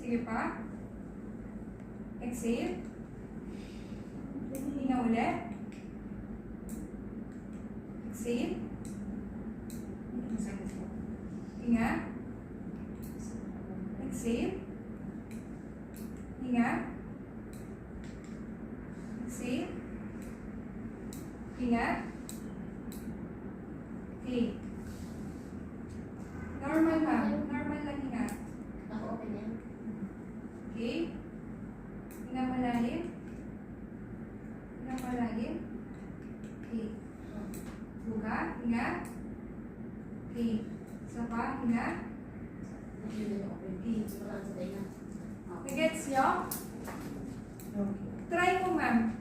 Sige pa. Exhale. Hinga ulit. Exhale. Hinga. Exhale. Hinga. Exhale. Hinga. Okay. Normal ma'am. Normal lang hinga. Naka-open yan. Okay. Hinga malalim. Hinga malalim. Okay. Buka. Hinga. Okay. Isa pa. Hinga. Naka-open. Wala sa tayo na. Gets nyo? Try mo ma'am.